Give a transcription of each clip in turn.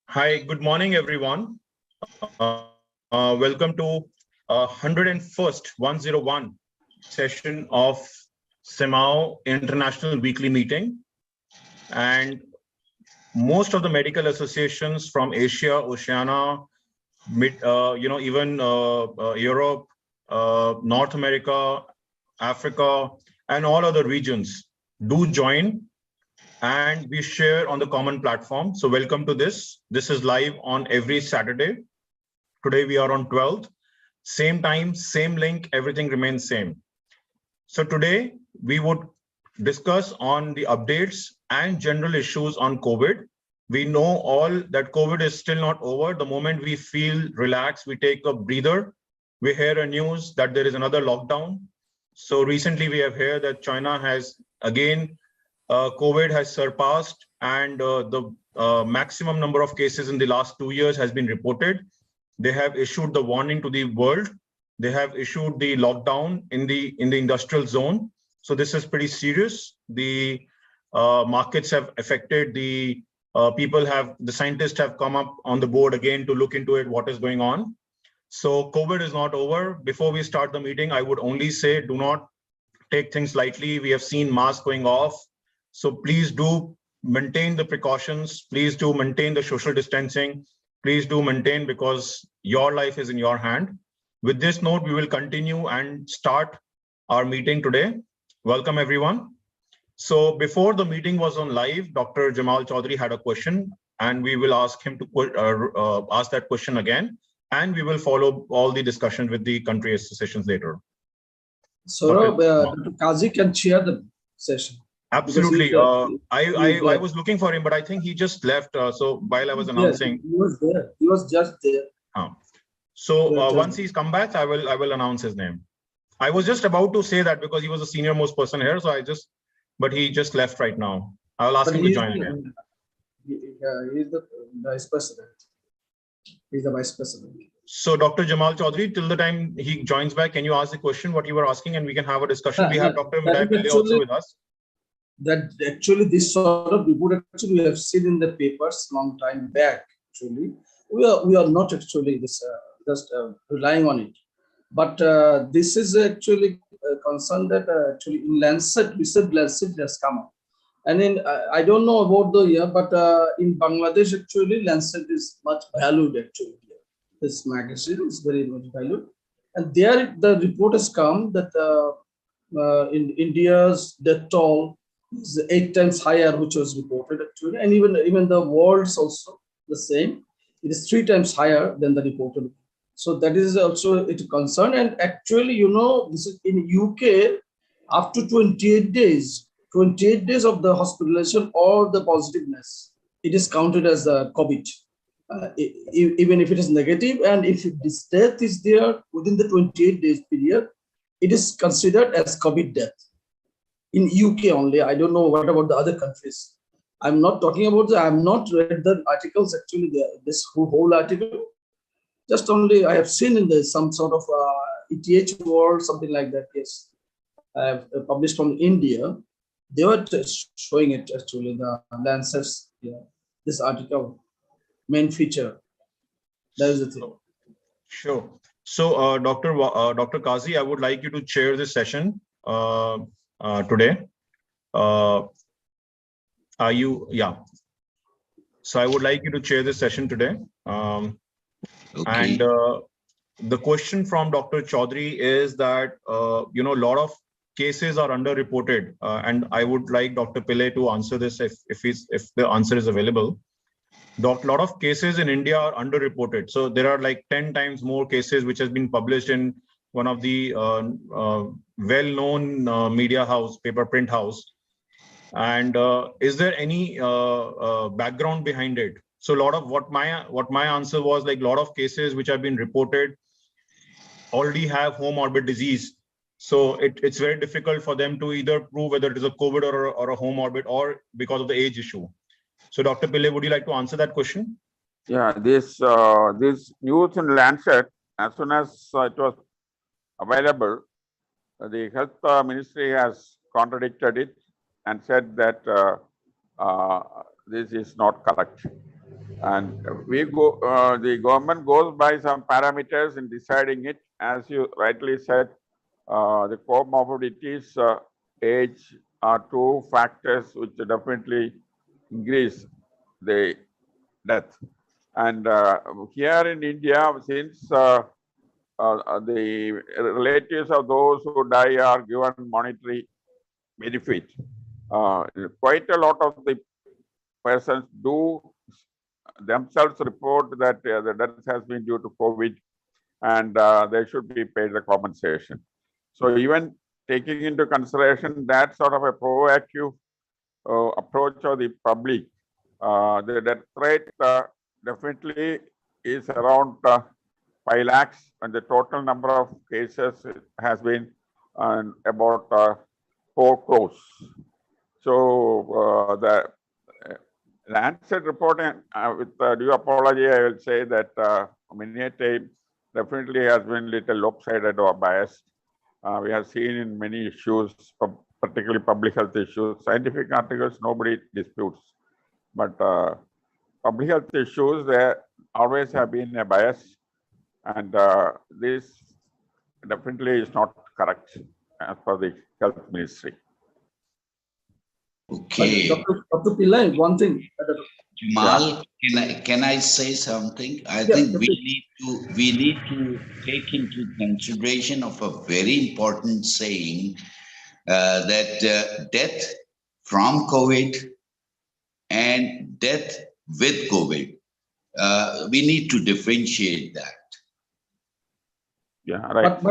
Hi, good morning, everyone. Welcome to 101st 101 session of CMAAO International Weekly Meeting. And most of the medical associations from Asia, Oceania, even Europe, North America, Africa, and all other regions do join, and we share on the common platform. So welcome to this. This is live on every Saturday. Today we are on 12th. Same time, same link, everything remains same. So today we would discuss on the updates and general issues on COVID. We know all that COVID is still not over. The moment we feel relaxed, we take a breather. We hear a news that there is another lockdown. So recently we have heard that China has again COVID has surpassed, and the maximum number of cases in the last 2 years has been reported. They have issued the warning to the world. They have issued the lockdown in the industrial zone. So this is pretty serious. The markets have affected. The the scientists have come up on the board again to look into it, what is going on. So COVID is not over. Before we start the meeting, I would only say, do not take things lightly. We have seen masks going off. So please do maintain the precautions. Please do maintain the social distancing. Please do maintain, because your life is in your hand. With this note, we will continue and start our meeting today. Welcome, everyone. So before the meeting was on live, Dr. Jamal Chaudhary had a question, and we will ask him to ask that question again, and we will follow all the discussion with the country associations later. Saurabh, Dr. Kazi can chair the session. Absolutely. I was looking for him, but I think he just left. So while I was announcing, he was there. He was just there. So once he's come back, I will announce his name. I was just about to say that because he was the senior most person here. So but he just left right now. I'll ask him to join again. He's the vice president. He's the vice president. So Dr. Jamal Chaudhary, till the time he joins back, can you ask the question what you were asking, and we can have a discussion? We have Dr. Midai Pillai also with us. That actually this sort of report actually we have seen in the papers long time back. Actually, we are not actually just relying on it, but this is actually a concern that actually in Lancet, recent Lancet has come up, and in I don't know about the year, but in Bangladesh actually Lancet is much valued actually. This magazine is very much valued, and there the report has come that in India's death toll is 8 times higher, which was reported actually, and even the world's also the same. It is 3 times higher than the reported. So that is also a concern. And actually, this is in UK, up to 28 days of the hospitalization or the positiveness, it is counted as a COVID. Even if it is negative, and if this death is there within the 28 days period, it is considered as COVID death. In UK only, I don't know what about the other countries. I'm not talking about I'm not read the articles actually, this whole article. Just only I have seen in some sort of ETH world, something like that. Yes, I have published from India. They were showing it actually, the Lancet's, this article, main feature. That is the thing. Sure. So Dr. Kazi, I would like you to chair this session today. Are you? Yeah. So I would like you to chair this session today. And the question from Dr. Chaudhary is that a lot of cases are underreported, and I would like Dr. Pillai to answer this if the answer is available. A lot of cases in India are underreported. So there are like 10 times more cases which has been published in one of the well-known media house, paper print house. And is there any background behind it? So a lot of what my answer was, like, a lot of cases which have been reported already have home orbit disease. So it's very difficult for them to either prove whether it is a COVID or a home orbit, or because of the age issue. So Dr. Pillai, would you like to answer that question? Yeah, this news in Lancet, as soon as it was available, the health ministry has contradicted it and said that this is not correct. And the government goes by some parameters in deciding it. As you rightly said, the comorbidities, age are two factors which definitely increase the death. And here in India, since the relatives of those who die are given monetary benefit, quite a lot of the persons do themselves report that the death has been due to COVID, and they should be paid the compensation. So even taking into consideration that sort of a proactive approach of the public, the death rate definitely is around 5 lakhs, and the total number of cases has been about 4 crores. So the Lancet reporting, with due apology, I will say that many a time definitely has been little lopsided or biased. We have seen in many issues, particularly public health issues, scientific articles, nobody disputes. But public health issues, there always have been a bias, and this definitely is not correct as per the health ministry. Okay. Dr. Pillai, one thing. Jamal, can I say something? I think we need to take into consideration of a very important saying that death from COVID and death with COVID. We need to differentiate that. Yeah, right.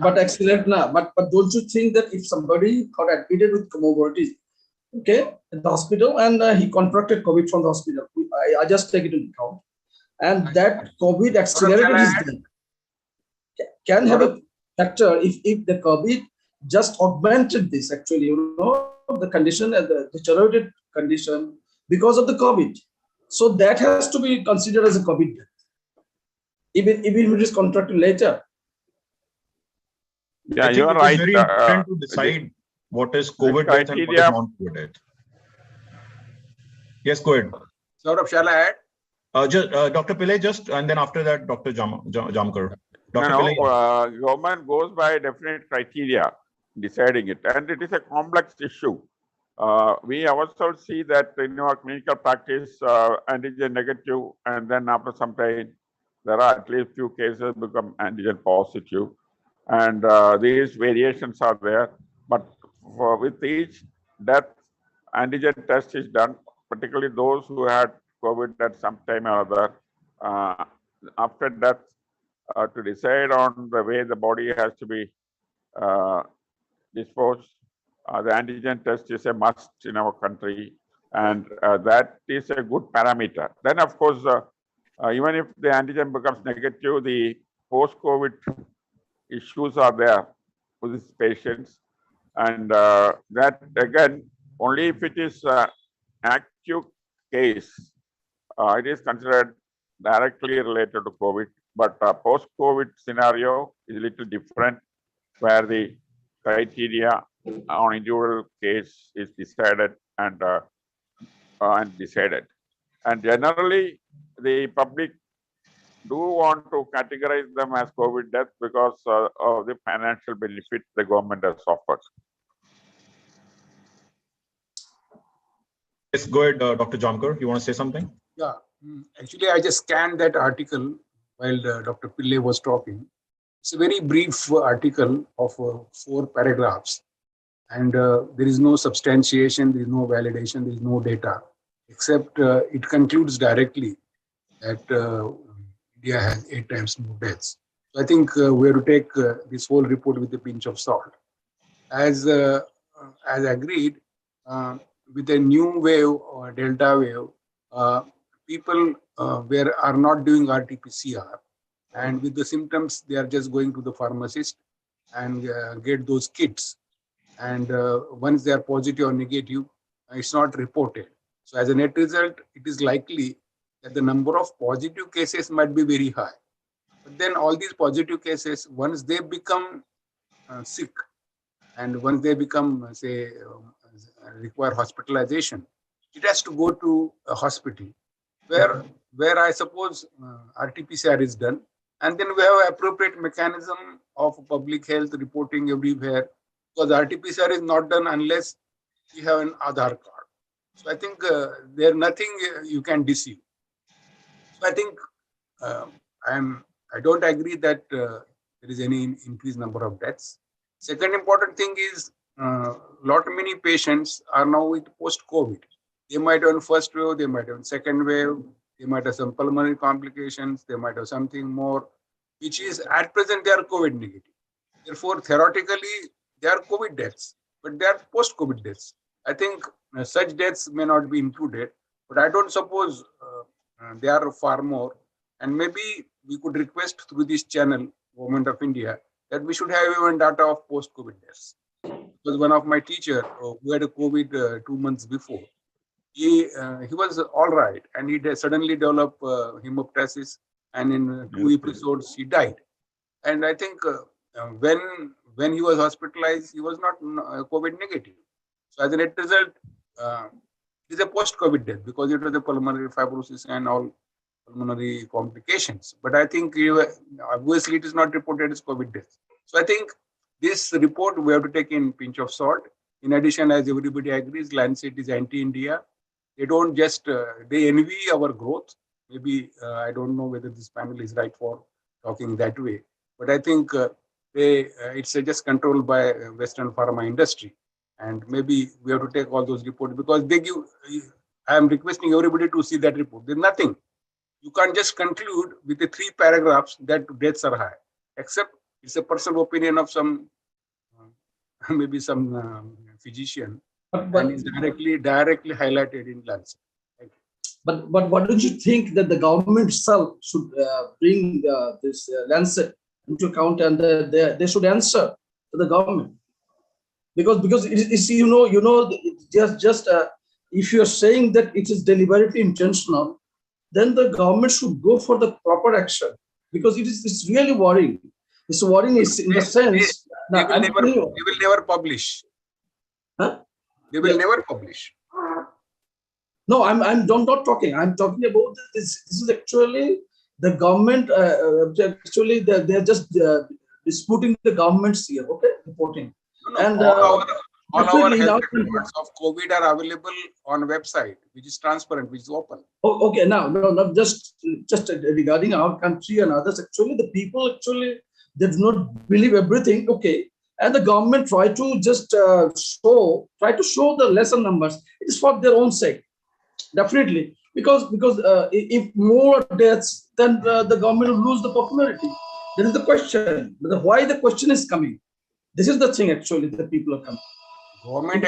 But accelerate now. But don't you think that if somebody got admitted with comorbidities, okay, in the hospital, and he contracted COVID from the hospital, I just take it into account, and that COVID accelerated his death, can have a factor if the COVID just augmented this, actually, the condition and the deteriorated condition because of the COVID. So that has to be considered as a COVID death, even if it is contracted later. Yeah, you are right. It's very important to decide what is COVID death and what is non-COVID death. Yes, go ahead. Saurabh, shall I add? Dr. Pillai, just, and then after that, Dr. Jamkar. Dr. Pillai, government goes by definite criteria deciding it, and it is a complex issue. We ourselves see that in our clinical practice, antigen negative, and then after some time, there are at least few cases become antigen positive. And these variations are there, but with each death, antigen test is done, particularly those who had COVID at some time or other. After death, to decide on the way the body has to be disposed, the antigen test is a must in our country, and that is a good parameter. Then, of course, even if the antigen becomes negative, the post-COVID issues are there with these patients, and that again, only if it is acute case, it is considered directly related to COVID. But post-COVID scenario is a little different, where the criteria on individual case is decided and decided. And generally, the public do want to categorize them as COVID death because of the financial benefit the government has offered. Yes, go ahead, Dr. Jamkar. You want to say something? Yeah, actually, I just scanned that article while Dr. Pillai was talking. It's a very brief article of 4 paragraphs, and there is no substantiation, there is no validation, there is no data, except it concludes directly that India has 8 times more deaths. So I think we have to take this whole report with a pinch of salt. As agreed, with a new wave or Delta wave, people are not doing RT-PCR, and with the symptoms, they are just going to the pharmacist and get those kits. And once they are positive or negative, it's not reported. So as a net result, it is likely that the number of positive cases might be very high. But then all these positive cases, once they become sick, and once they become, say, require hospitalization, it has to go to a hospital where where I suppose RT-PCR is done. And then we have appropriate mechanism of public health reporting everywhere, because RT-PCR is not done unless you have an Aadhaar card. So I think there's nothing you can deceive. So I think I don't agree that there is any increased number of deaths. Second important thing is many patients are now with post-COVID. They might have first wave, they might have second wave, they might have some pulmonary complications, they might have something more, which is at present they are COVID negative. Therefore, theoretically, they are COVID deaths, but they are post-COVID deaths. I think such deaths may not be included, but I don't suppose they are far more. And maybe we could request through this channel, Government of India, that we should have even data of post-COVID deaths. Because one of my teachers who had a COVID 2 months before, he was all right, and he suddenly developed hemoptysis, and in 2 episodes he died. And I think when he was hospitalized, he was not COVID negative. So as a net result, it is a post-COVID death because it was a pulmonary fibrosis and all pulmonary complications. But I think obviously it is not reported as COVID death. So I think this report we have to take in pinch of salt. In addition, as everybody agrees, Lancet is anti-India. They don't just, they envy our growth. Maybe, I don't know whether this panel is right for talking that way. But I think it's just controlled by Western pharma industry. And maybe we have to take all those reports because they give, I am requesting everybody to see that report. There's nothing. You can't just conclude with the 3 paragraphs that deaths are high, except it's a personal opinion of some, maybe some physician, and it's directly highlighted in Lancet. But why don't you think that the government itself should bring this Lancet into account, and they should answer to the government? Because it's just if you are saying that it is deliberately intentional, then the government should go for the proper action, because it's really worrying. It's worrying in the sense they will never publish. Huh? They will never publish. No, I'm not talking. I'm talking about this. This is actually the government. Actually, they're just disputing the governments here. Okay, reporting. No, and all our health records of COVID are available on website, which is transparent, which is open. Oh, okay. Now, no, just regarding our country and others. Actually, the people they do not believe everything. Okay, and the government try to just show the lesser numbers. It is for their own sake, definitely. Because if more deaths, then the government will lose the popularity. That is the question. Why the question is coming? This is the thing actually that people are coming. Government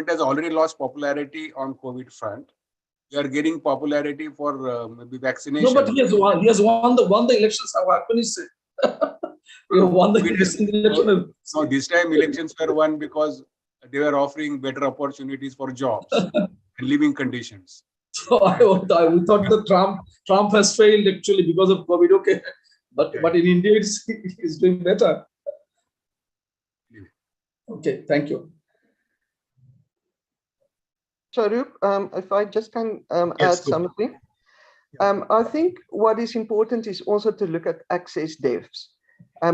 has already lost popularity on COVID front. We are getting popularity for maybe vaccination. No, but he has won the elections. How happened is we have won the election. So this time elections were won because they were offering better opportunities for jobs and living conditions. So we thought that Trump has failed actually because of COVID. Okay. But in India, it's doing better. Okay, thank you. Sharup, if I just can add something. I think what is important is also to look at access deaths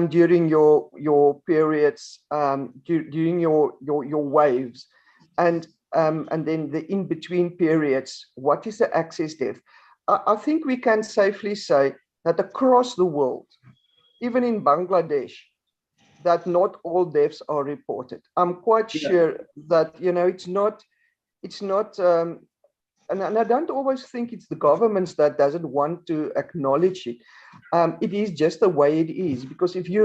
during your periods, during your waves, and then the in-between periods. What is the access death? I think we can safely say that across the world, even in Bangladesh, that not all deaths are reported. I'm quite sure that, it's not, and I don't always think it's the governments that doesn't want to acknowledge it. It is just the way it is, because if we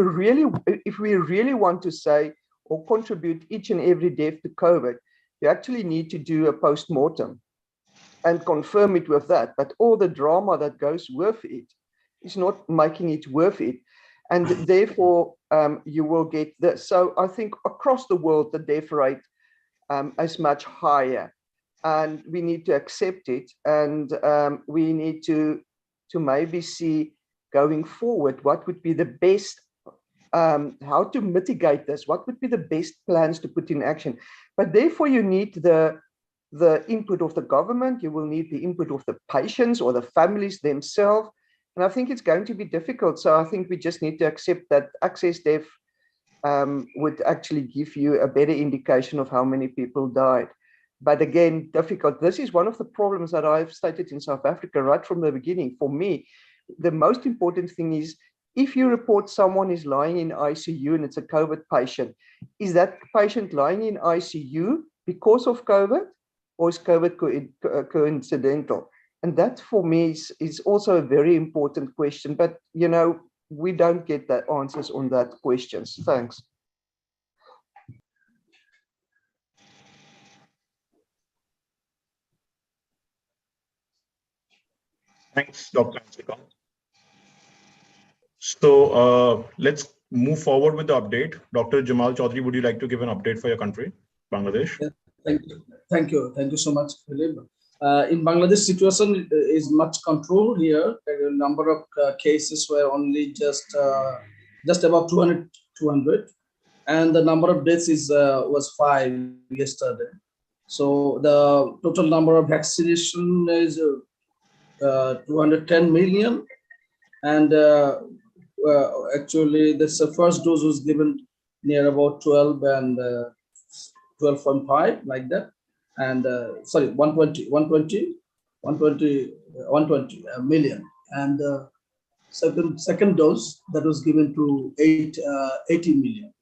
really want to say or contribute each and every death to COVID, you actually need to do a post-mortem and confirm it with that. But all the drama that goes with it is not making it worth it. And therefore, you will get this. So I think across the world, the death rate is much higher. And we need to accept it. And we need to maybe see going forward what would be the best, how to mitigate this, what would be the best plans to put in action. But therefore, you need the the input of the government, you will need the input of the patients or the families themselves. And I think it's going to be difficult. So I think we just need to accept that Access Dev would actually give you a better indication of how many people died. But again, difficult. This is one of the problems that I've stated in South Africa right from the beginning. For me, the most important thing is, if you report someone is lying in ICU and it's a COVID patient, is that patient lying in ICU because of COVID, or is COVID coincidental? And that for me is also a very important question. But, you know, we don't get the answers on that questions. Thanks. Thanks, Dr. Ansika. So let's move forward with the update. Dr. Jamal Chaudhary, would you like to give an update for your country, Bangladesh? Yeah, thank you so much, Philip. In Bangladesh, situation is much controlled here. The number of cases were only just about 200, and the number of deaths was 5 yesterday. So the total number of vaccination is 210 million, and actually this first dose was given near about 12 and 12.5, like that, and sorry, 120 million, and second dose that was given to 80 million.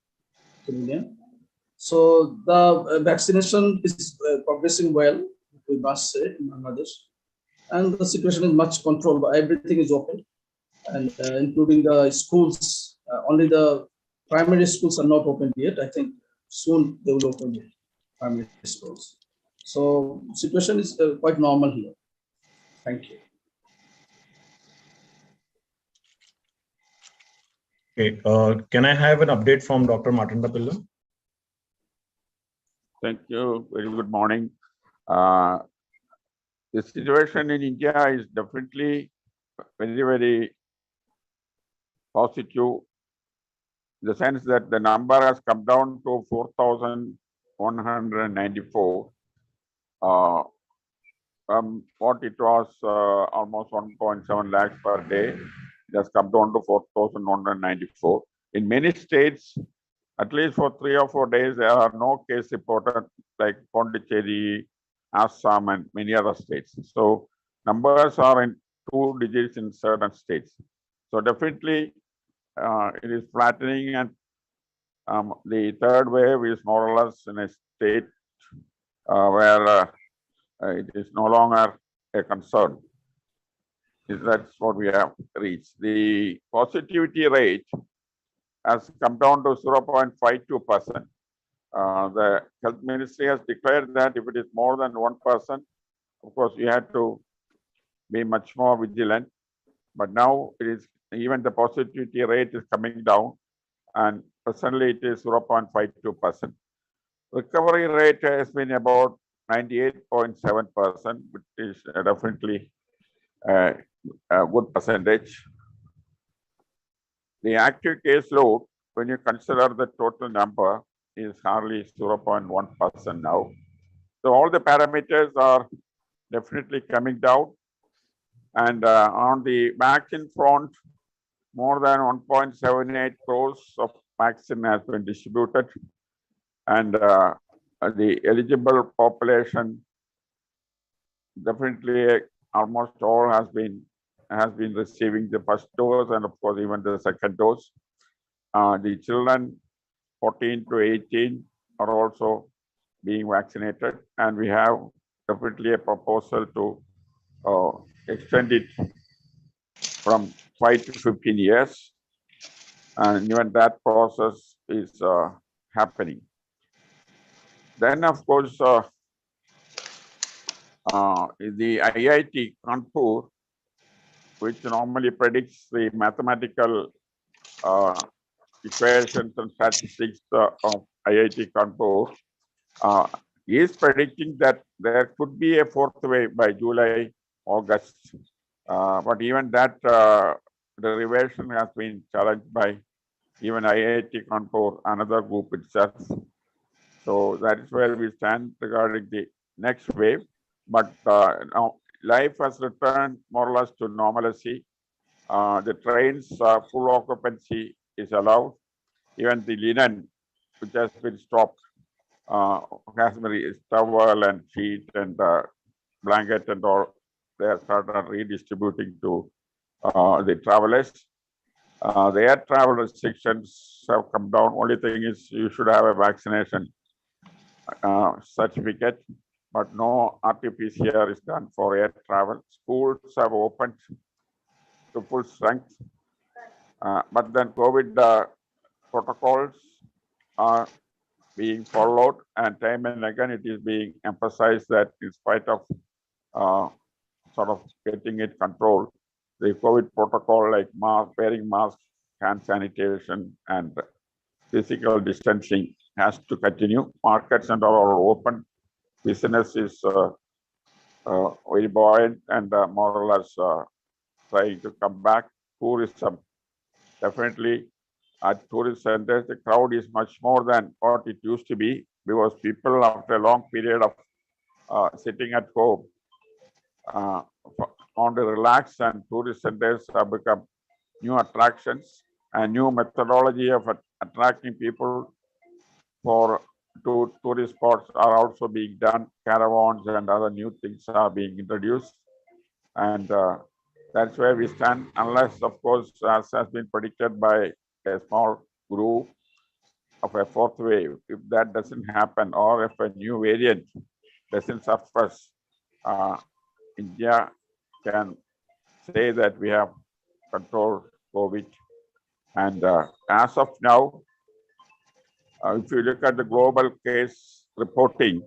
So the vaccination is progressing well, we must say, in Bangladesh, and the situation is much controlled. But everything is open, and including the schools. Only the primary schools are not open yet. I think soon they will open it, primary schools. So situation is quite normal here. Thank you. Okay, can I have an update from Dr. Martinda Pilla? Thank you. Very good morning. The situation in India is definitely very, very positive, in the sense that the number has come down to 4,194. From what it was almost 1.7 lakhs per day, it has come down to 4,194. In many states, at least for 3 or 4 days, there are no cases reported, like Pondicherry, Assam, and many other states. So numbers are in 2 digits in certain states. So definitely it is flattening, and the third wave is more or less in a state where it is no longer a concern. That's what we have reached. The positivity rate has come down to 0.52%. The health ministry has declared that if it is more than 1%, of course, you have to be much more vigilant. But now it is, even the positivity rate is coming down, and presently it is 0.52%. Recovery rate has been about 98.7%, which is definitely a good percentage. The active case load, when you consider the total number, is hardly 0.1% now. So all the parameters are definitely coming down. And on the vaccine front, more than 1.78 crores of vaccine has been distributed. And the eligible population, definitely almost all has been receiving the first dose, and of course even the second dose. The children 14 to 18 are also being vaccinated, and we have definitely a proposal to extend it from 5 to 15 years, and even that process is happening. Then, of course, the IIT Kanpur, which normally predicts the mathematical equations and statistics of IIT Kanpur, is predicting that there could be a fourth wave by July, August. But even that derivation has been challenged by even IIT Kanpur, another group itself. So that is where we stand regarding the next wave. But now life has returned more or less to normalcy. The trains full occupancy is allowed. Even the linen, which has been stopped, has been towel and sheet and blanket and all, they have started redistributing to the travelers. The air travel restrictions have come down. Only thing is you should have a vaccination certificate, but no RT-PCR is done for air travel. Schools have opened to full strength, but then COVID protocols are being followed, and time and again it is being emphasized that in spite of sort of getting it controlled, the COVID protocol like wearing masks, hand sanitation, and physical distancing has to continue. Markets and all are open. Business is very buoyant and more or less trying to come back. Tourism, definitely at tourist centers, the crowd is much more than what it used to be, because people after a long period of sitting at home want to relax, and tourist centers have become new attractions, and new methodology of attracting people for tourist spots are also being done. Caravans and other new things are being introduced, and that's where we stand, unless, of course, as has been predicted by a small group, of a fourth wave. If that doesn't happen, or if a new variant doesn't surface, India can say that we have controlled COVID. And as of now, if you look at the global case reporting,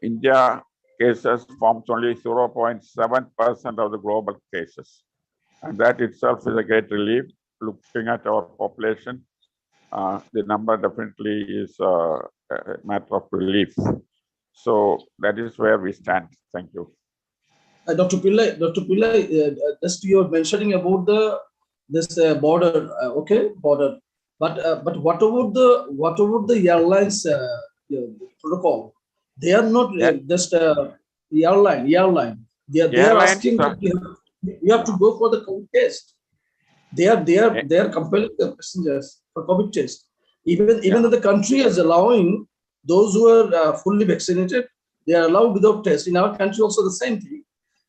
India cases forms only 0.7% of the global cases. And that itself is a great relief. Looking at our population, the number definitely is a matter of relief. So that is where we stand. Thank you. Dr. Pillai, just you were mentioning about this border, okay, border. But what about the airlines protocol? They are not just the airline. They are asking that you have to go for the COVID test. They are compelling the passengers for COVID test. Even though the country is allowing those who are fully vaccinated, they are allowed without test. In our country also the same thing.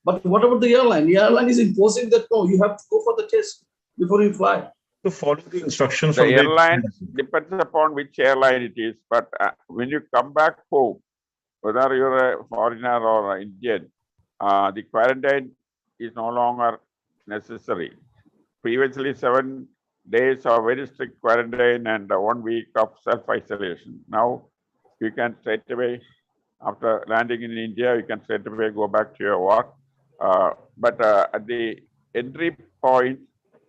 But what about the airline? The airline is imposing that no, you have to go for the test before you fly. To follow the instructions the from airline depends upon which airline it is. But when you come back home, whether you're a foreigner or an Indian, the quarantine is no longer necessary. Previously, 7 days of very strict quarantine and 1 week of self-isolation. Now, you can straight away, after landing in India, you can straight away go back to your work. But at the entry point,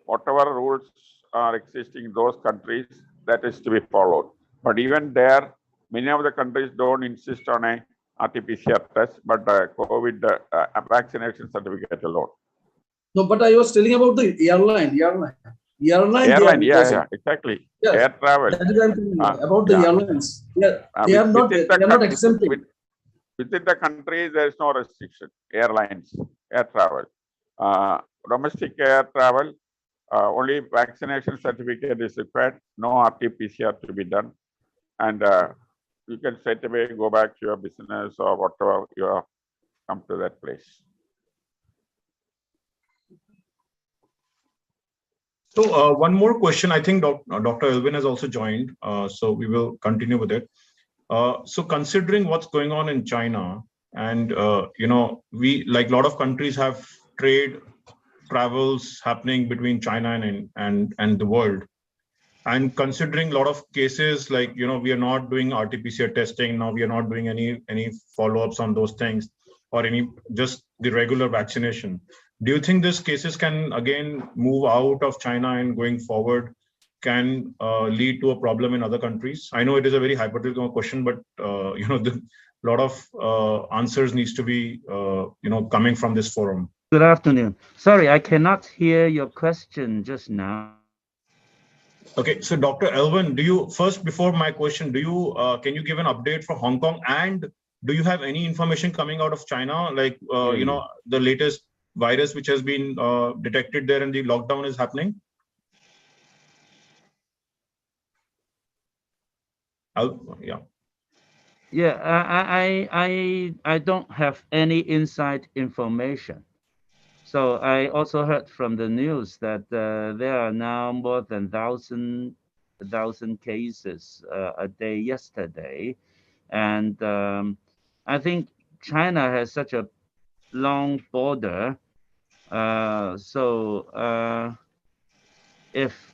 whatever rules are existing in those countries, that is to be followed. But even there, many of the countries don't insist on a RT-PCR test, but COVID vaccination certificate alone. No, but I was telling about the airline. Airline, yeah, exactly. Yes. Air travel. That is about the airlines. Yeah, they are not exempting. Within the country, there is no restriction. Airlines, air travel, domestic air travel. Only vaccination certificate is required. No RT-PCR to be done, and you can straight away go back to your business or whatever you have come to that place. So one more question. I think Dr. Elvin has also joined, so we will continue with it. So considering what's going on in China, and we, like a lot of countries, have trade travels happening between China and the world, and considering a lot of cases, like we are not doing RT-PCR testing now, we are not doing any follow-ups on those things, or just the regular vaccination. Do you think these cases can again move out of China and going forward can lead to a problem in other countries? I know it is a very hypothetical question, but a lot of answers needs to be coming from this forum. Good afternoon. Sorry, I cannot hear your question just now. Okay, so Dr. Elvin, before my question, can you give an update for Hong Kong and do you have any information coming out of China, like you know, the latest virus which has been detected there and the lockdown is happening? Yeah. Yeah, I don't have any inside information. So I also heard from the news that there are now more than 1,000 cases a day yesterday, and I think China has such a long border, so if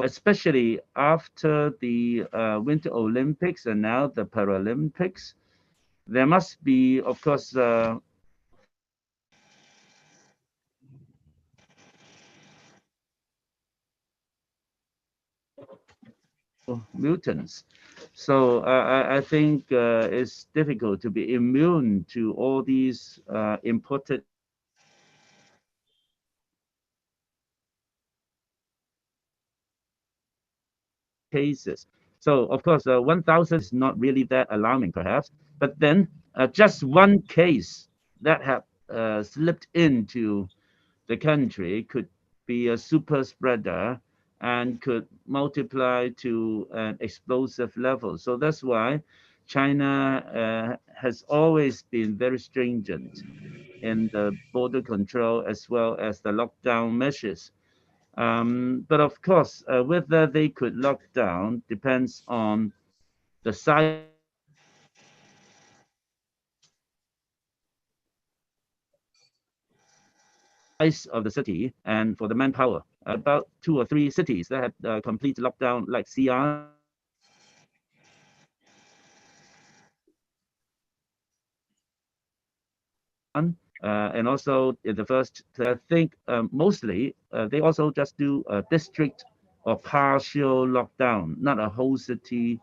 especially after the Winter Olympics and now the Paralympics, there must be, of course, mutants. So I think it's difficult to be immune to all these imported cases. So of course, 1,000 is not really that alarming, perhaps. But then just one case that have slipped into the country could be a super spreader and could multiply to an explosive level. So that's why China has always been very stringent in the border control as well as the lockdown measures. But of course, whether they could lock down depends on the size of the city and for the manpower. About 2 or 3 cities that had complete lockdown, like Xi'an, and also in the first, I think mostly they also just do a district or partial lockdown, not a whole city.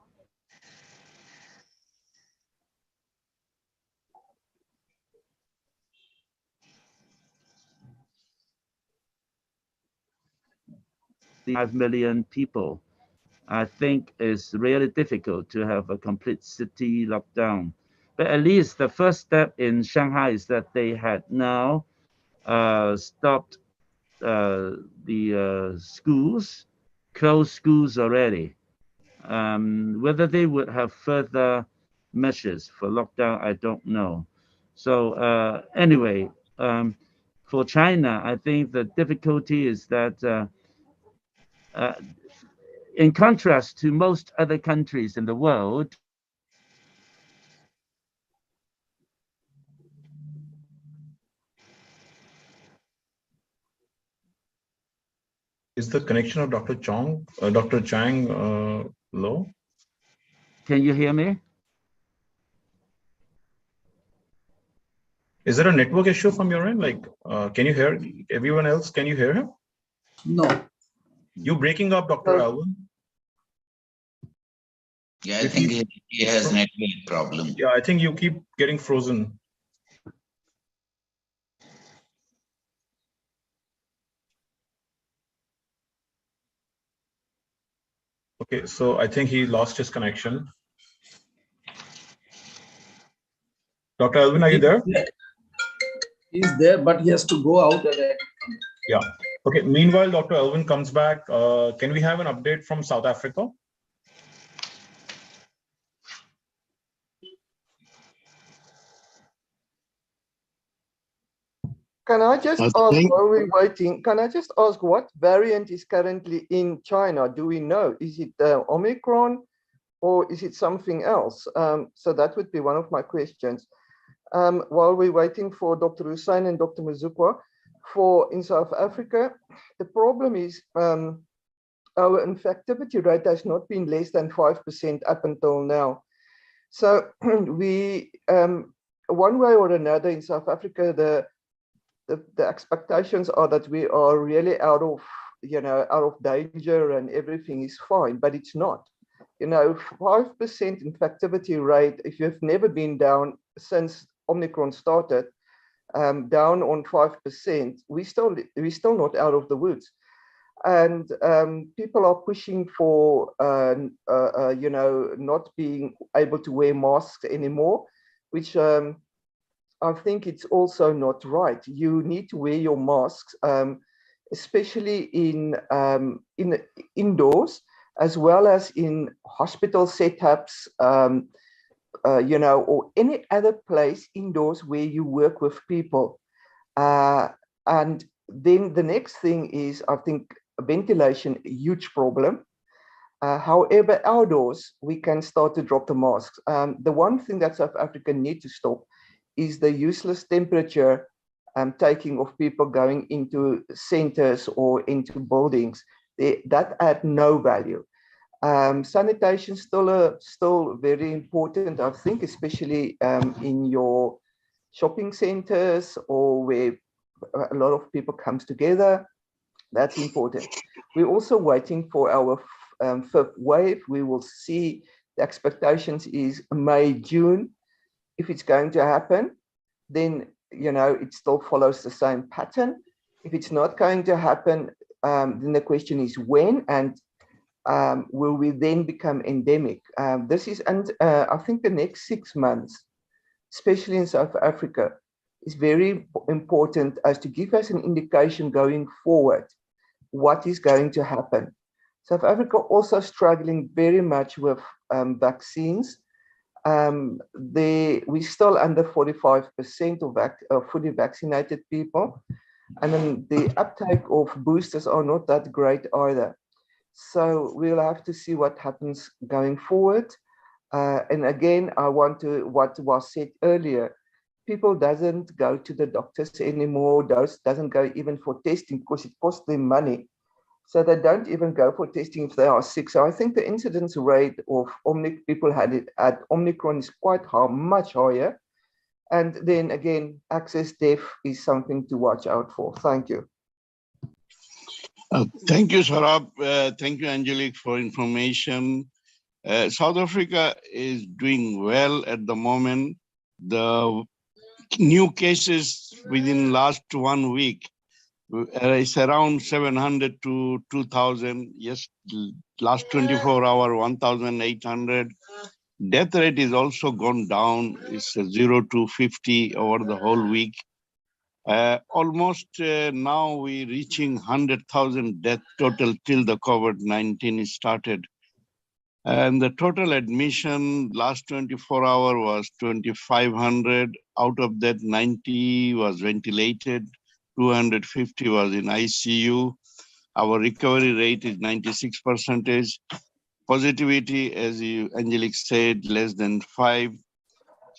The 5 million people, I think it's really difficult to have a complete city lockdown. But at least the first step in Shanghai is that they had now stopped the schools, closed schools already. Whether they would have further measures for lockdown, I don't know. So anyway, for China, I think the difficulty is that uh, in contrast to most other countries in the world, Is the connection of Dr. Chang low? can you hear me? Is there a network issue from your end? Like, can you hear everyone else? Can you hear him? No. You breaking up, Dr. Alvin? Yeah, I think he has network problem. Yeah, I think you keep getting frozen. Okay, so I think he lost his connection. Dr. Alvin, are you there? He's there, but he has to go out. Yeah. Okay. Meanwhile, Dr. Alvin comes back. Can we have an update from South Africa? Can I just ask, while we're waiting, can I just ask what variant is currently in China? Do we know? Is it Omicron or is it something else? So that would be one of my questions. While we're waiting for Dr. Hussain and Dr. Muzukwa, in South Africa, the problem is our infectivity rate has not been less than 5% up until now. So we, one way or another in South Africa, the expectations are that we are really out of danger and everything is fine, but it's not. 5% infectivity rate, if you've never been down since Omicron started, down on 5%, we're still not out of the woods. And people are pushing for, you know, not being able to wear masks anymore, which I think it's also not right. You need to wear your masks, especially in indoors, as well as in hospital setups, you know, or any other place indoors where you work with people. And then the next thing is, I think, ventilation, a huge problem. However, outdoors, we can start to drop the masks. The one thing that South Africa needs to stop is the useless temperature taking of people going into centers or into buildings. That add no value. Sanitation still very important, I think, especially in your shopping centers or where a lot of people comes together. That's important. We're also waiting for our fifth wave. We will see. The expectations is May, June. If it's going to happen, then, you know, it still follows the same pattern. If it's not going to happen, then the question is when, and will we then become endemic? This is, and I think the next 6 months, especially in South Africa, is very important as to give us an indication going forward what is going to happen. South Africa also struggling very much with vaccines. We're still under 45% of fully vaccinated people, and then the uptake of boosters are not that great either. So we'll have to see what happens going forward. And again, I want to, what was said earlier, people doesn't go to the doctors anymore, doesn't go even for testing because it costs them money. So they don't even go for testing if they are sick. So I think the incidence rate of people had it at Omicron is quite high, much higher. And then again, access death is something to watch out for. Thank you. Thank you, Sarab. Thank you, Angelique, for information. South Africa is doing well at the moment. The new cases within last 1 week is around 700 to 2,000. Yes, last 24 hours, 1,800. Death rate is also gone down. It's 0 to 50 over the whole week. Almost now we're reaching 100,000 death total till the COVID-19 started. And the total admission last 24 hours was 2,500. Out of that, 90 was ventilated, 250 was in ICU. Our recovery rate is 96%. Positivity, as Angelique said, less than 5.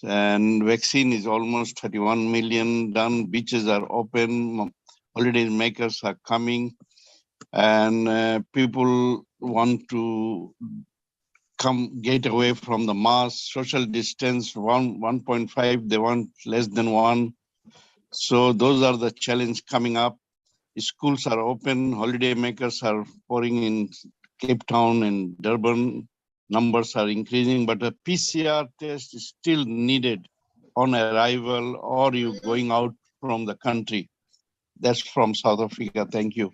And vaccine is almost 31 million done. Beaches are open. Holiday makers are coming. And people want to get away from the mask, social distance, 1.5, they want less than 1. So those are the challenge coming up. Schools are open, holiday makers are pouring in Cape Town and Durban. Numbers are increasing, but a PCR test is still needed on arrival or you going out from the country. That's from South Africa. Thank you.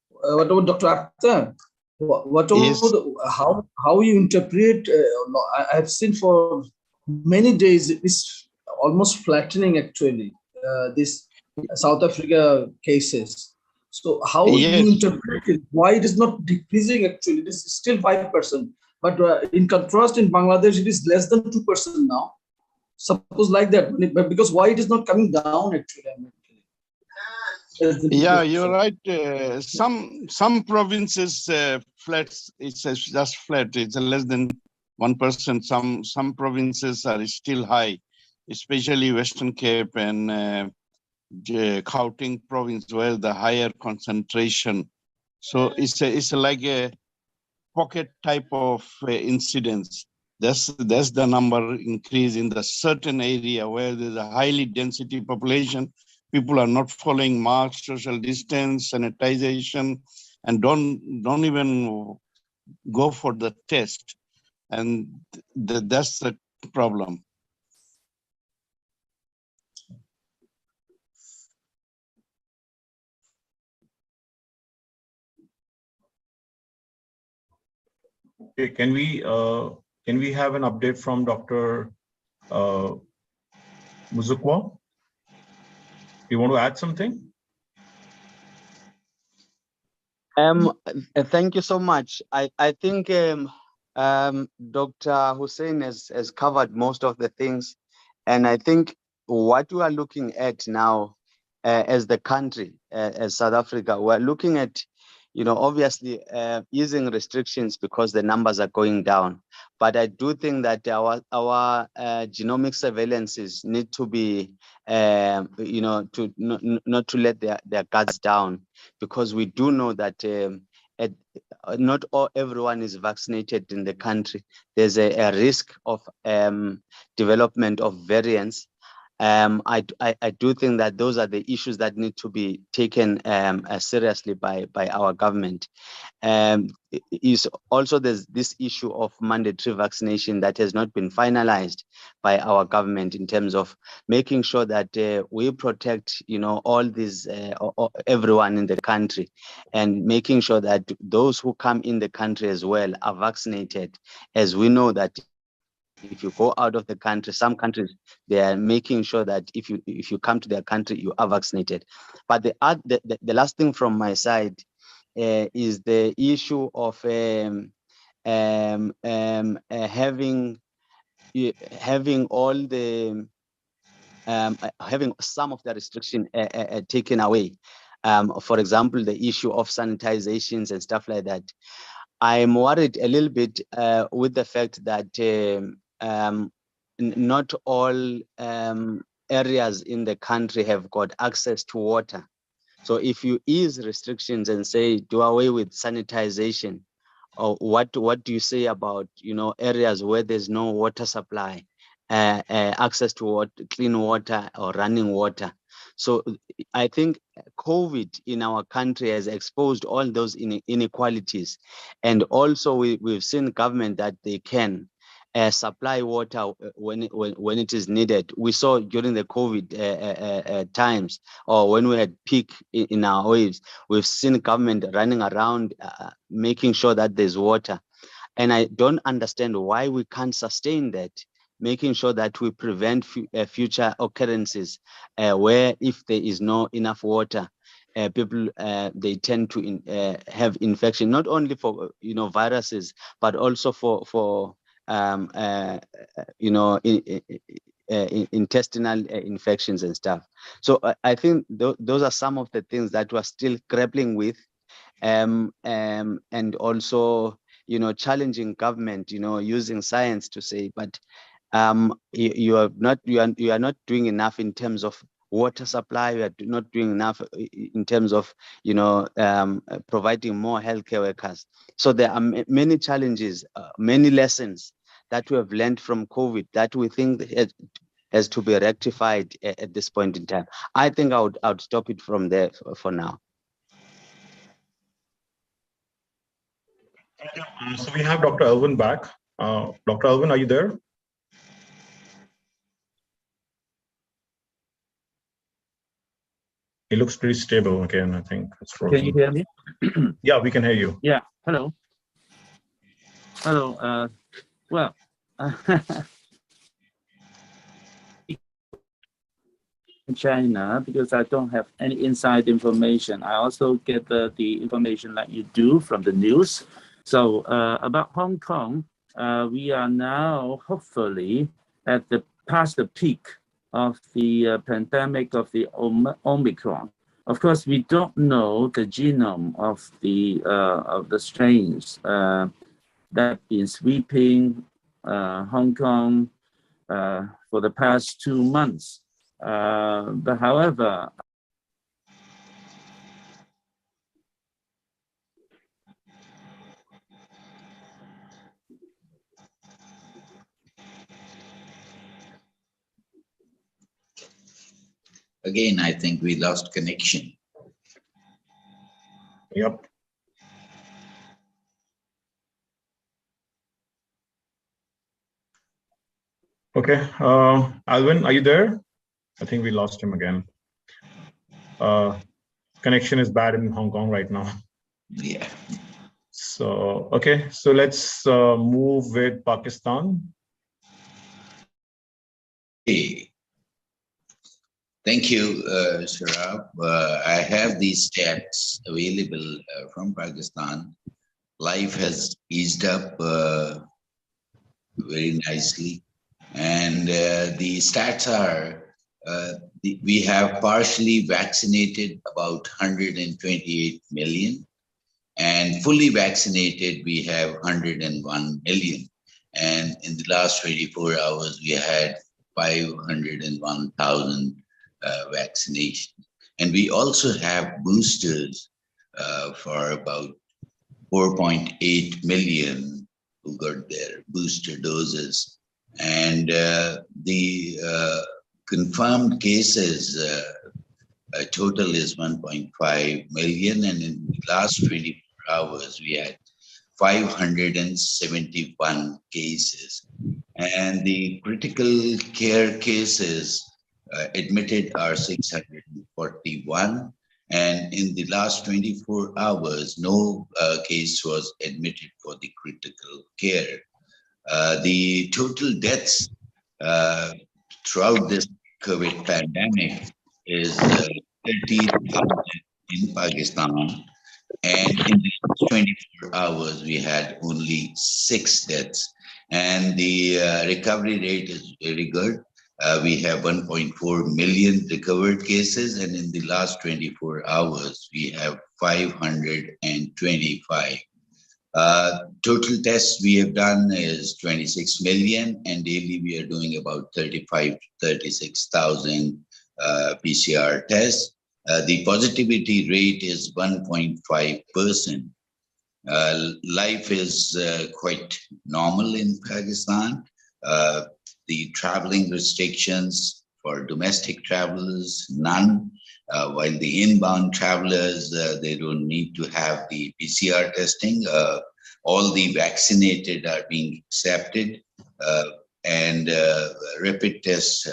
What about Dr. Akhtar? What Yes. How you interpret? I've seen for many days it's almost flattening actually. This South Africa cases. So how you interpret it? Why it is not decreasing actually? This is still 5%, but in contrast, in Bangladesh it is less than 2% now. Suppose like that, but because why it is not coming down actually? Yeah, you're right. Some provinces flat. It's just flat. It's less than 1%. Some provinces are still high, especially Western Cape and Gauteng province, where the higher concentration. So it's like a pocket type of incidence. That's the number increase in the certain area where there's a highly density population. People are not following masks, social distance, sanitization, and don't even go for the test. And that's the problem. Okay, can we have an update from Dr. Muzukwa? You want to add something? Thank you so much. I think Dr. Hussein has covered most of the things, and I think what we are looking at now as the country, as South Africa, we're looking at, obviously easing restrictions because the numbers are going down. But I do think that our genomic surveillances need to be, to not to let their guards down, because we do know that not everyone is vaccinated in the country. There's a risk of development of variants. I do think that those are the issues that need to be taken seriously by our government. Is also there's this issue of mandatory vaccination that has not been finalized by our government in terms of making sure that we protect, all these everyone in the country, and making sure that those who come in the country as well are vaccinated, as we know that if you go out of the country, some countries, they are making sure that if you come to their country, you are vaccinated. But the last thing from my side is the issue of having all the having some of the restriction taken away. For example, the issue of sanitizations and stuff like that. I'm worried a little bit with the fact that not all areas in the country have got access to water. So if you ease restrictions and say do away with sanitization, or what do you say about areas where there's no water supply, access to water, clean water or running water? So I think COVID in our country has exposed all those inequalities, and also we've seen government that they can supply water when it is needed. We saw during the COVID times, or when we had peak in our waves, we've seen government running around making sure that there's water. And I don't understand why we can't sustain that, making sure that we prevent future occurrences where if there is no enough water, people they tend to have infection, not only for viruses, but also for intestinal infections and stuff. So I think those are some of the things that we're still grappling with, and also challenging government, using science to say, but you are not doing enough in terms of water supply. You are not doing enough in terms of providing more healthcare workers. So there are many challenges, many lessons that we have learned from COVID that we think has to be rectified at this point in time. I think I would stop it from there for now. So we have Dr. Elvin back. Dr. Elvin, are you there? He looks pretty stable again, I think. It's frozen. Can you hear me? Yeah, we can hear you. Yeah, hello. Hello, well, in China, because I don't have any inside information. I also get the information like you do from the news. So about Hong Kong, we are now hopefully past the peak of the pandemic of the Omicron. Of course, we don't know the genome of the strains that have been sweeping Hong Kong for the past 2 months. But however, again, I think we lost connection. Yep. Okay, Alvin, are you there? I think we lost him again. Connection is bad in Hong Kong right now. Yeah. So, okay, so let's move with Pakistan. Hey. Thank you, Sharab. I have these stats available from Pakistan. Life has eased up very nicely. And the stats are, we have partially vaccinated about 128 million, and fully vaccinated, we have 101 million. And in the last 24 hours, we had 501,000 vaccinations. And we also have boosters for about 4.8 million who got their booster doses. And the confirmed cases total is 1.5 million. And in the last 24 hours, we had 571 cases. And the critical care cases admitted are 641. And in the last 24 hours, no case was admitted for the critical care. The total deaths throughout this COVID pandemic is 30,000 in Pakistan. And in the last 24 hours, we had only 6 deaths. And the recovery rate is very good. We have 1.4 million recovered cases. And in the last 24 hours, we have 525. Total tests we have done is 26 million, and daily we are doing about 36,000 PCR tests. The positivity rate is 1.5%. Life is quite normal in Pakistan. The traveling restrictions for domestic travelers, none. While the inbound travelers, they don't need to have the PCR testing. All the vaccinated are being accepted, and rapid test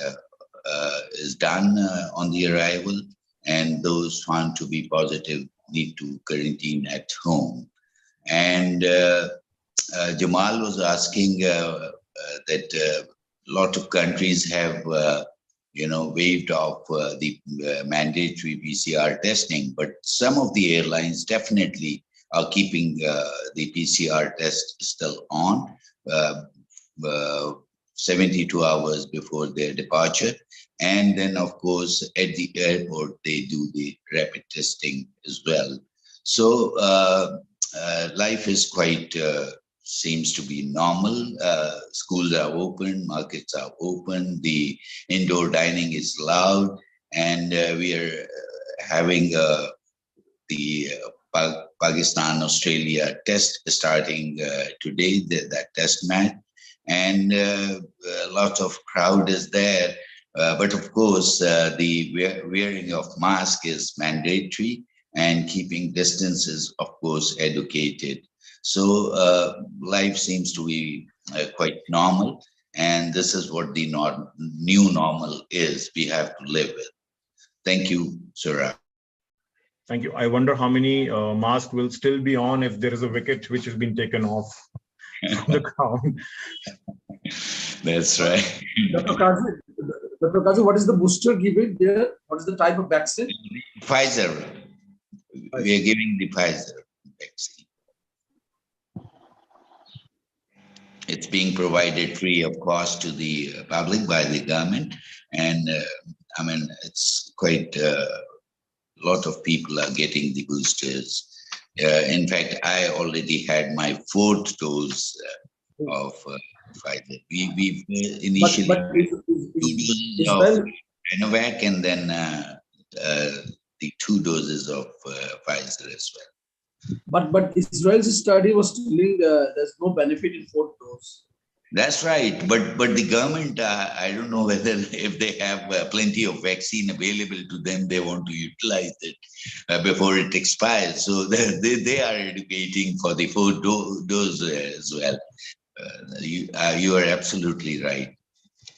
is done on the arrival, and those found to be positive need to quarantine at home. And Jamal was asking that a lot of countries have waived off the mandatory PCR testing, but some of the airlines definitely are keeping the PCR test still on 72 hours before their departure. And then, of course, at the airport, they do the rapid testing as well. So life is quite, seems to be normal. Schools are open, markets are open, the indoor dining is allowed, and we are having the Pakistan-Australia test starting today, that test match. And a lot of crowd is there. But of course, the wearing of mask is mandatory, and keeping distance is, of course, educated. So life seems to be quite normal, and this is what the new normal is. We have to live with. Thank you, Suraj. Thank you. I wonder how many masks will still be on if there is a wicket which has been taken off from the ground. That's right. Dr. Kazi, what is the booster given there? What is the type of vaccine? Pfizer. We are giving the Pfizer vaccine. It's being provided free of cost to the public by the government. And I mean, it's quite a lot of people are getting the boosters. In fact, I already had my 4th dose of Pfizer. We initially but of Sinovac, and then the 2 doses of Pfizer as well. But Israel's study was telling there's no benefit in 4th dose. That's right, but the government, I don't know whether if they have plenty of vaccine available to them, they want to utilize it before it expires. So they are educating for the 4th dose as well. You are absolutely right.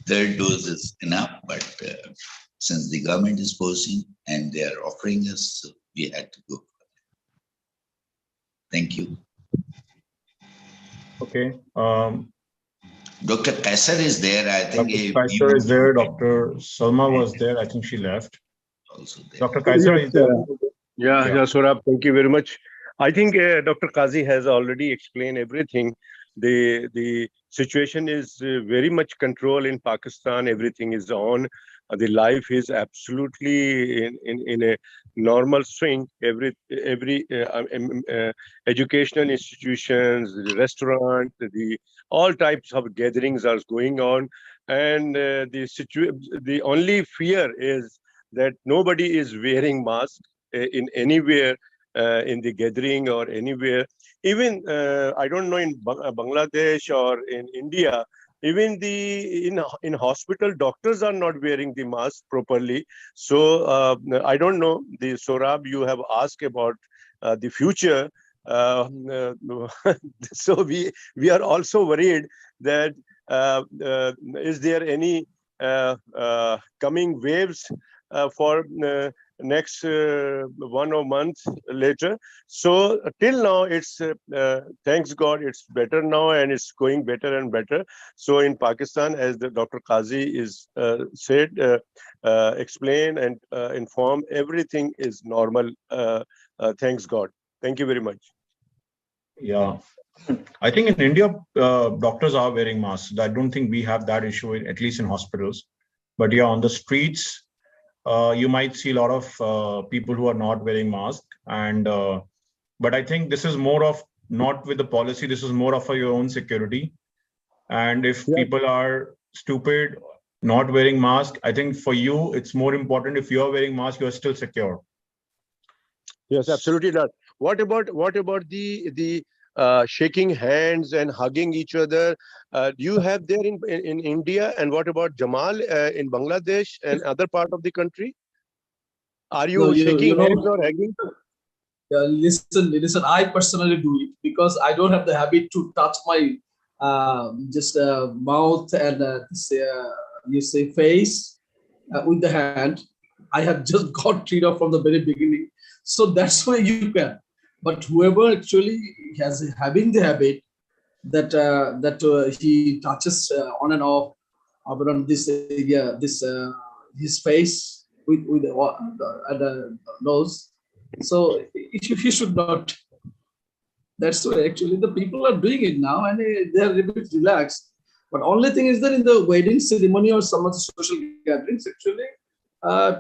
3rd dose is enough, but since the government is forcing and they are offering us, so we had to go. Thank you. Okay. Dr. Kaisar is there. I think Dr. Kaisar is there. Dr. Salma was there. I think she left. Also there. Dr. Kaisar is there. Yeah, Saurabh, thank you very much. I think Dr. Qazi has already explained everything. The situation is very much controlled in Pakistan. Everything is on. The life is absolutely in a normal swing. Every educational institutions, the restaurant, all types of gatherings are going on, and the only fear is that nobody is wearing mask in anywhere in the gathering or anywhere. Even I don't know in Bangladesh or in India, even in hospital doctors are not wearing the mask properly. So I don't know. The Saurabh, you have asked about the future. So we are also worried that is there any coming waves for next 1 or month later. So till now, it's thanks God, it's better now, and it's going better and better. So in Pakistan, as the Dr. Qazi is said, explain and inform, everything is normal. Thanks God. Thank you very much. Yeah. I think in India, doctors are wearing masks. I don't think we have that issue, at least in hospitals. But yeah, on the streets, you might see a lot of people who are not wearing masks. And but I think this is more of not with the policy. This is more of your own security. And if people are stupid, not wearing masks, I think for you, it's more important. If you're wearing mask, you're still secure. Yes, absolutely not. What about the shaking hands and hugging each other? Do you have there in India? And what about Jamal in Bangladesh and other part of the country? Are you shaking hands or hugging? Listen. I personally do it because I don't have the habit to touch my mouth and you say face with the hand. I have just got rid of from the very beginning. So that's why you can. But whoever actually has having the habit that he touches on and off around this area, his face with the nose. So he should not. That's why actually the people are doing it now, and they are a bit relaxed. But only thing is that in the wedding ceremony or some of the social gatherings, actually,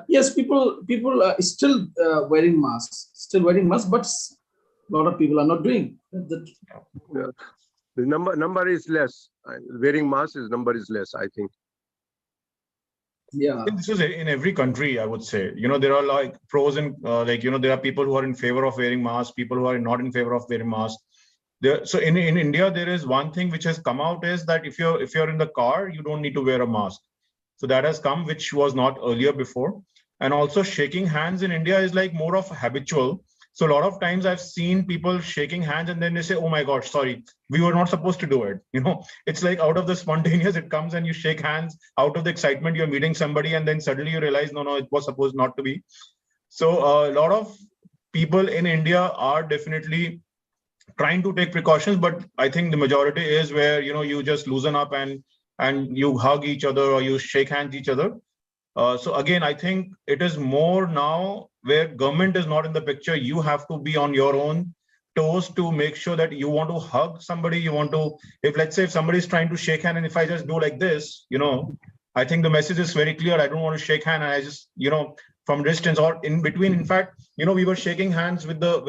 yes, people are still wearing masks, but a lot of people are not doing that. Yeah. The number is less. Wearing masks number is less, I think. Yeah, this is in every country, I would say. There are like pros and there are people who are in favor of wearing masks, people who are not in favor of wearing masks. So in India, there is one thing which has come out is that if you're in the car, you don't need to wear a mask. So that has come, which was not earlier before. And also shaking hands in India is like more of habitual. So a lot of times I've seen people shaking hands and then they say, oh my God, sorry, we were not supposed to do it. It's like out of the spontaneous, it comes and you shake hands out of the excitement, you're meeting somebody and then suddenly you realize, no, it was supposed not to be. So a lot of people in India are definitely trying to take precautions, but I think the majority is where, you just loosen up and you hug each other or you shake hands each other. So again, I think it is more now where government is not in the picture. You have to be on your own toes to make sure that you want to hug somebody. You want to, let's say if somebody is trying to shake hand and if I just do like this, I think the message is very clear. I don't want to shake hand. And I just, from distance or in between. In fact, we were shaking hands with the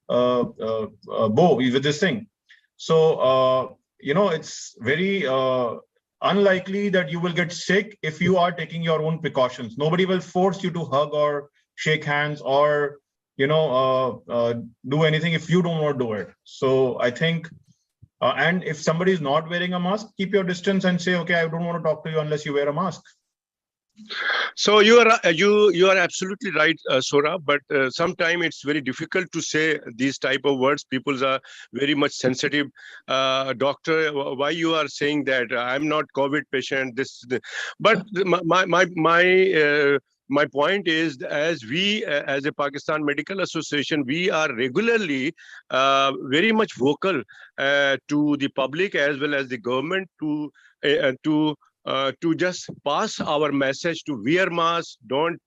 bow with this thing. So, it's very unlikely that you will get sick if you are taking your own precautions. Nobody will force you to hug or shake hands or do anything if you don't want to do it. So I think and if somebody is not wearing a mask, keep your distance and say, okay, I don't want to talk to you unless you wear a mask. So you are absolutely right, Saurabh. But sometimes it's very difficult to say these type of words. People are very much sensitive. Doctor, why you are saying that? I'm not COVID patient. But my point is, as we, as a Pakistan Medical Association, we are regularly very much vocal to the public as well as the government to just pass our message to wear masks, don't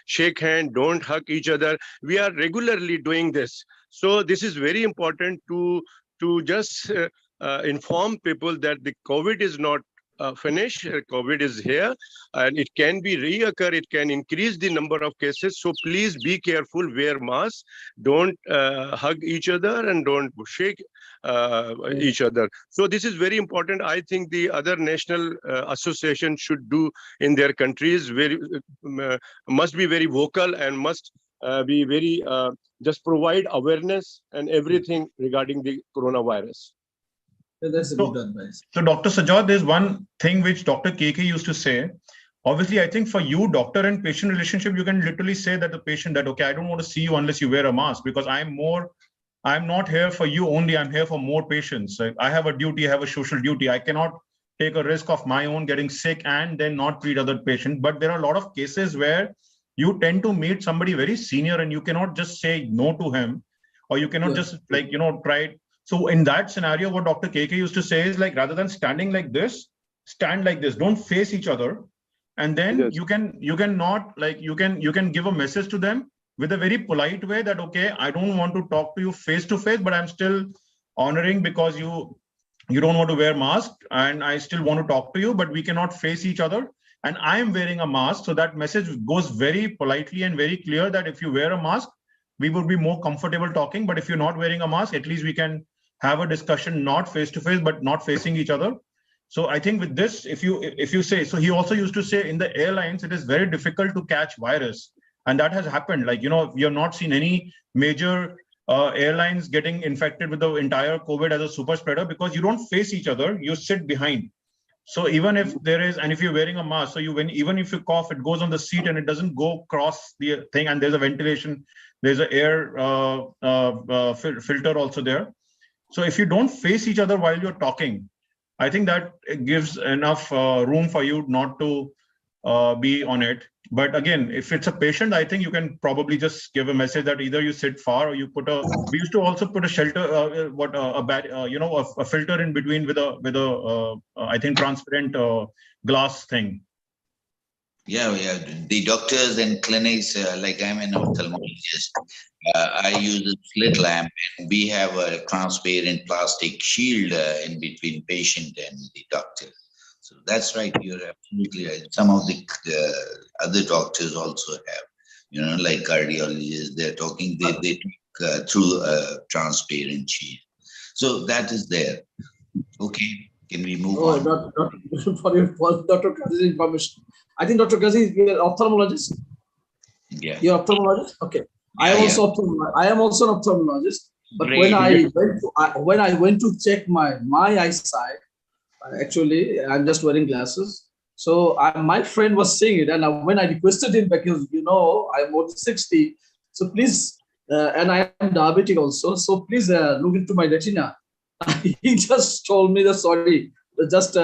shake hand, don't hug each other. We are regularly doing this. So this is very important to just inform people that the COVID is not finished. COVID is here and it can be reoccur. It can increase the number of cases. So please be careful, wear masks, don't hug each other and don't shake each other. So this is very important. I think the other national associations should do in their countries must be very vocal and must be very just provide awareness and everything regarding the coronavirus. That's a good advice. So Dr. Sajad, there's one thing which Dr. KK used to say. Obviously, I think for you, doctor and patient relationship, you can literally say that the patient that, okay, I don't want to see you unless you wear a mask, because I'm not here for you only, I'm here for more patients. I have a duty, I have a social duty. I cannot take a risk of my own getting sick and then not treat other patients. But there are a lot of cases where you tend to meet somebody very senior and you cannot just say no to him, or you cannot just try. So in that scenario, what Dr. KK used to say is, like, rather than standing like this, stand like this, don't face each other. And then you can give a message to them with a very polite way that, okay, I don't want to talk to you face to face, but I'm still honoring because you don't want to wear mask and I still want to talk to you, but we cannot face each other. And I am wearing a mask. So that message goes very politely and very clear that if you wear a mask, we would be more comfortable talking. But if you're not wearing a mask, at least we can have a discussion, not face to face, but not facing each other. So I think with this, if you say, so he also used to say in the airlines, it is very difficult to catch virus. And that has happened. Like, we have not seen any major airlines getting infected with the entire COVID as a super spreader, because you don't face each other, you sit behind. So even if there is, and if you're wearing a mask, so even if you cough, it goes on the seat and it doesn't go across the thing. And there's a ventilation, there's an air filter also there. So if you don't face each other while you're talking, I think that it gives enough room for you not to be on it. But again, if it's a patient, I think you can probably just give a message that either you sit far or you we used to also put a shelter, a filter in between with a I think transparent glass thing. Yeah. The doctors and clinics, like I'm an ophthalmologist, I use a slit lamp, and we have a transparent plastic shield in between patient and the doctor. So that's right. You're absolutely right. Some of the other doctors also have, like cardiologists, they're talking, they talk through a transparent shield. So that is there. Okay. Can we move on? For Dr. Kazi's information. I think Dr. Kazi is an ophthalmologist. Yeah. You're ophthalmologist? Okay. I am also an ophthalmologist. But Great. when I went to check my eyesight, actually, I'm just wearing glasses. So my friend was saying it, and when I requested him, because I'm more than 60, so please, and I am diabetic also, so please look into my retina. He just told me that, sorry, just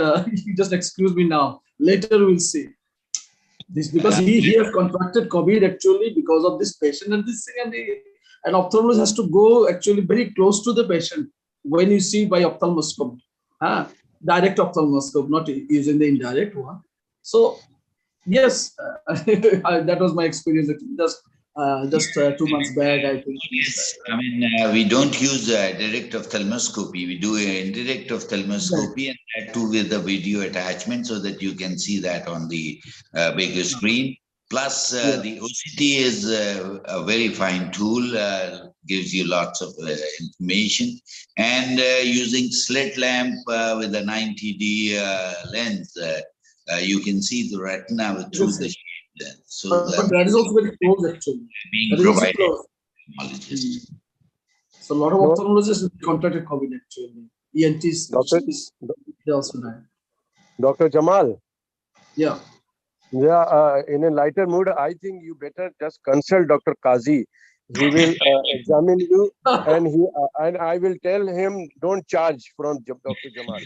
excuse me now. Later we'll see. This because he has contracted COVID actually because of this patient and this thing, and an ophthalmologist has to go actually very close to the patient when you see by ophthalmoscope, direct ophthalmoscope, not using the indirect one. So yes, that was my experience. Just 2 months back, I think. Yes, I mean, we don't use direct ophthalmoscopy. We do indirect ophthalmoscopy, and that too with the video attachment, so that you can see that on the bigger screen. Plus, the OCT is a very fine tool, gives you lots of information. And using slit lamp with a 90D lens, you can see the retina through the shade. So but that is also very close actually. Being provided. So a lot of ophthalmologists contracted COVID actually. ENTs, they also died. Dr. Jamal. Yeah. Yeah, in a lighter mood, I think you better just consult Dr. Kazi. He will examine you, and I will tell him don't charge from Dr. Jamal.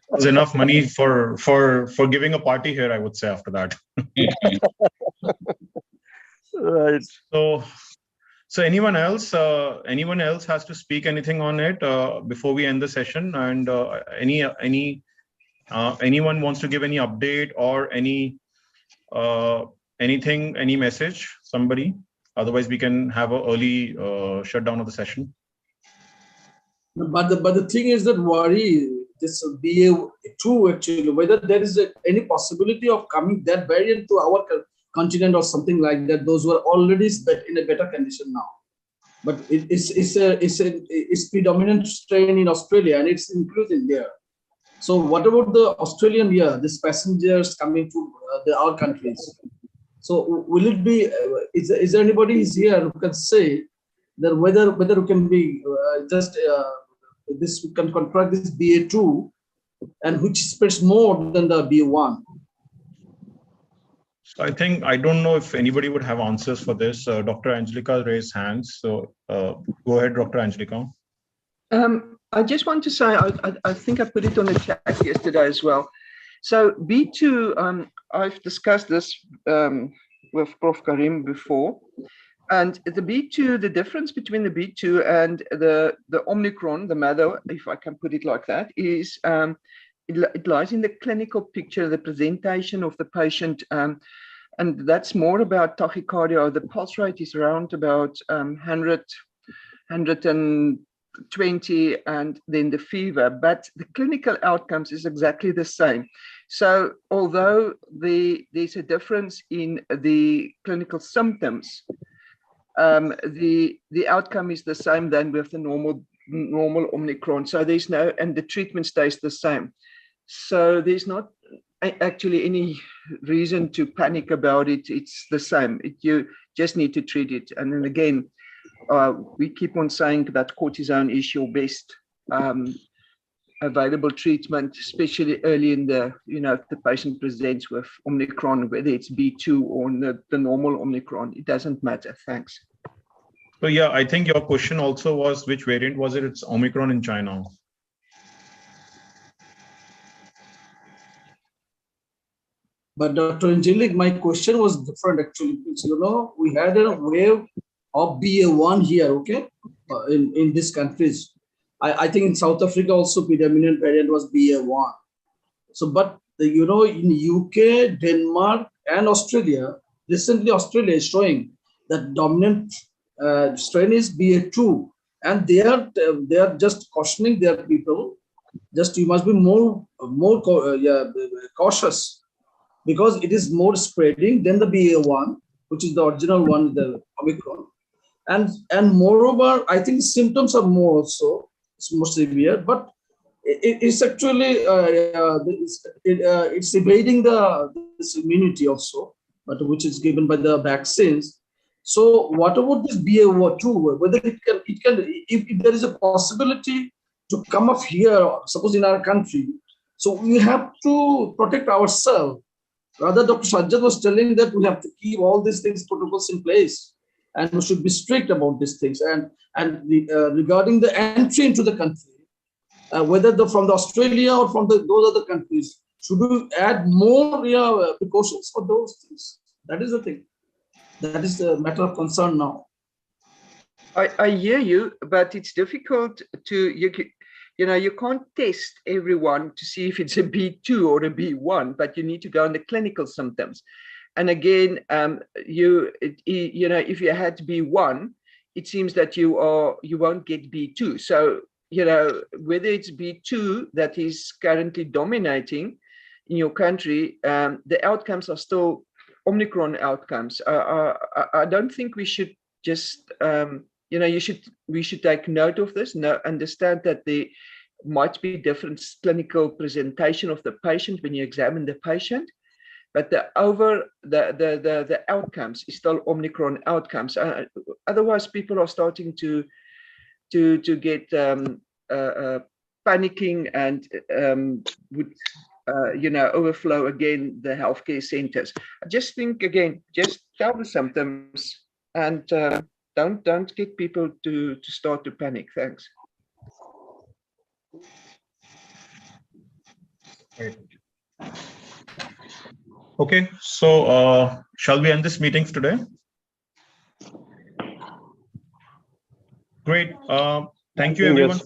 was enough money for giving a party here, I would say, after that. Right. So anyone else has to speak anything on it before we end the session? And anyone wants to give any update or any anything, any message? Somebody? Otherwise, we can have an early shutdown of the session. But the thing is that worry this BA2 actually, whether there is any possibility of coming that variant to our continent or something like that. Those who are already in a better condition now. But it's predominant strain in Australia and it's included there. So what about the Australian these passengers coming to our countries? So will it be? Is there anybody here who can say that whether it can be this we can contract this BA2 and which spreads more than the BA1? So I don't know if anybody would have answers for this. Dr. Angelica raised hands. So go ahead, Dr. Angelica. I just want to say, I think I put it on the chat yesterday as well. So B2, I've discussed this with Prof. Karim before. And the B2, the difference between the B2 and the Omicron, the mother, if I can put it like that, is it lies in the clinical picture, the presentation of the patient. And that's more about tachycardia. The pulse rate is around about 100, 120, and then the fever. But the clinical outcomes is exactly the same. So although there's a difference in the clinical symptoms, the outcome is the same than with the normal Omicron. So there's no, and the treatment stays the same. So there's not actually any reason to panic about it. It's the same. You just need to treat it. And then again, we keep on saying that cortisone is your best available treatment, especially early in the, if the patient presents with Omicron, whether it's B2 or the normal Omicron, it doesn't matter. Thanks. So yeah, I think your question also was, which variant was it? It's Omicron in China. But Dr. Angelic, my question was different actually. We had a wave of BA1 here, okay, in these countries. I think in South Africa also predominant variant was BA1. So, but in UK, Denmark, and Australia, recently Australia is showing that dominant strain is BA2, and they are just cautioning their people. Just you must be more cautious, because it is more spreading than the BA1, which is the original one, the Omicron. And moreover, I think symptoms are more severe, but it's actually it's evading this immunity also, but which is given by the vaccines. So what about this BA2? Whether it can if there is a possibility to come up here, suppose in our country, so we have to protect ourselves. Rather, Dr. Sajjad was telling that we have to keep all these things, protocols in place, and we should be strict about these things. And regarding the entry into the country, whether from the Australia or from those other countries, should we add more precautions for those things? That is the thing. That is the matter of concern now. I hear you, but it's difficult to you can't test everyone to see if it's a B2 or a B1, but you need to go on the clinical symptoms. And again, if you had B1, it seems that you won't get B2. So, whether it's B2 that is currently dominating in your country, the outcomes are still Omicron outcomes. I don't think we should just, we should take note of this. Understand that there might be different clinical presentation of the patient when you examine the patient, but the outcomes is still Omicron outcomes. Otherwise, people are starting to get panicking and would overflow again the healthcare centers. I just think again, just tell the symptoms and don't get people to start to panic. Thanks. Right. Okay, so shall we end this meeting for today? Great. Thank you, everyone. Yes.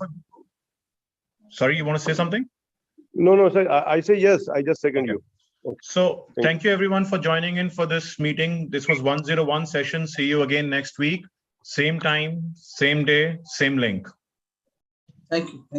Sorry, you want to say something? No, sir. I say yes. I just second you. Okay. So thank you, everyone, for joining in for this meeting. This was 101 session. See you again next week. Same time, same day, same link. Thank you.